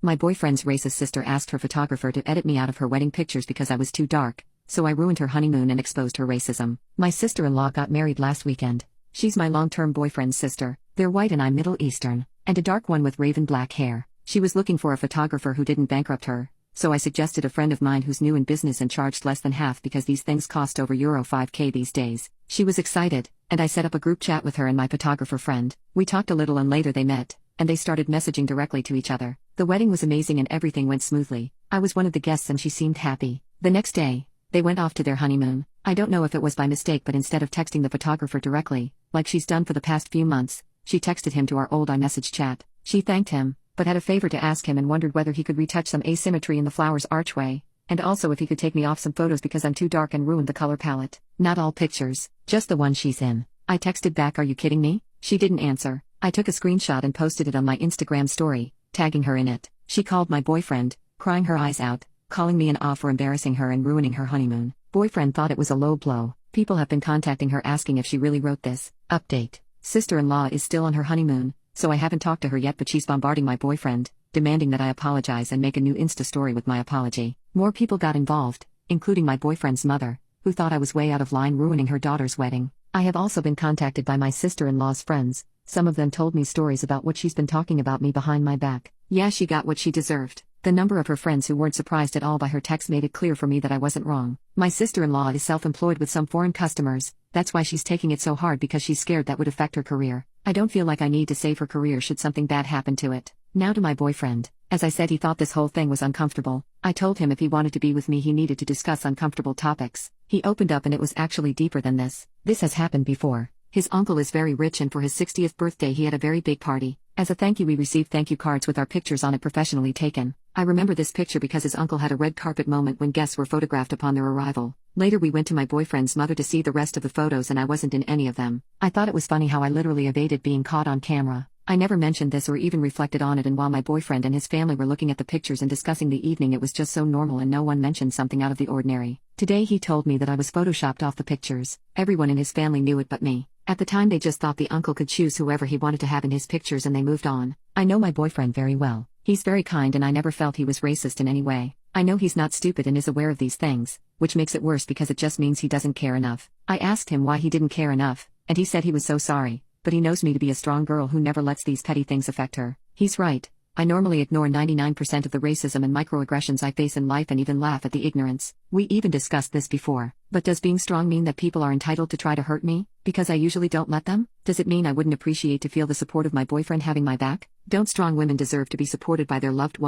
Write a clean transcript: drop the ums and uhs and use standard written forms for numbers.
My boyfriend's racist sister asked her photographer to edit me out of her wedding pictures because I was too dark, so I ruined her honeymoon and exposed her racism. My sister-in-law got married last weekend. She's my long-term boyfriend's sister. They're white and I'm Middle Eastern, and a dark one with raven black hair. She was looking for a photographer who didn't bankrupt her, so I suggested a friend of mine who's new in business and charged less than half because these things cost over Euro 5k these days. She was excited, and I set up a group chat with her and my photographer friend. We talked a little and later they met, and they started messaging directly to each other. The wedding was amazing and everything went smoothly. I was one of the guests and she seemed happy. The next day, they went off to their honeymoon. I don't know if it was by mistake, but instead of texting the photographer directly, like she's done for the past few months, she texted him to our old iMessage chat. She thanked him, but had a favor to ask him and wondered whether he could retouch some asymmetry in the flower's archway, and also if he could take me off some photos because I'm too dark and ruined the color palette. Not all pictures, just the one she's in. I texted back, "Are you kidding me?" She didn't answer. I took a screenshot and posted it on my Instagram story, tagging her in it. She called my boyfriend, crying her eyes out, calling me an off for embarrassing her and ruining her honeymoon. Boyfriend thought it was a low blow. People have been contacting her asking if she really wrote this. Update: sister-in-law is still on her honeymoon, so I haven't talked to her yet, but she's bombarding my boyfriend, demanding that I apologize and make a new Insta story with my apology. More people got involved, including my boyfriend's mother, who thought I was way out of line ruining her daughter's wedding. I have also been contacted by my sister-in-law's friends. Some of them told me stories about what she's been talking about me behind my back. Yeah, she got what she deserved. The number of her friends who weren't surprised at all by her text made it clear for me that I wasn't wrong. My sister-in-law is self-employed with some foreign customers. That's why she's taking it so hard, because she's scared that would affect her career. I don't feel like I need to save her career should something bad happen to it. Now to my boyfriend. As I said, he thought this whole thing was uncomfortable. I told him if he wanted to be with me he needed to discuss uncomfortable topics. He opened up and it was actually deeper than this. This has happened before. His uncle is very rich and for his 60th birthday he had a very big party. As a thank you we received thank you cards with our pictures on it professionally taken. I remember this picture because his uncle had a red carpet moment when guests were photographed upon their arrival. Later we went to my boyfriend's mother to see the rest of the photos and I wasn't in any of them. I thought it was funny how I literally evaded being caught on camera. I never mentioned this or even reflected on it, and while my boyfriend and his family were looking at the pictures and discussing the evening, it was just so normal and no one mentioned something out of the ordinary. Today he told me that I was photoshopped off the pictures. Everyone in his family knew it but me. At the time they just thought the uncle could choose whoever he wanted to have in his pictures and they moved on. I know my boyfriend very well. He's very kind and I never felt he was racist in any way. I know he's not stupid and is aware of these things, which makes it worse because it just means he doesn't care enough. I asked him why he didn't care enough, and he said he was so sorry, but he knows me to be a strong girl who never lets these petty things affect her. He's right. I normally ignore 99% of the racism and microaggressions I face in life and even laugh at the ignorance. We even discussed this before. But does being strong mean that people are entitled to try to hurt me, because I usually don't let them? Does it mean I wouldn't appreciate to feel the support of my boyfriend having my back? Don't strong women deserve to be supported by their loved ones?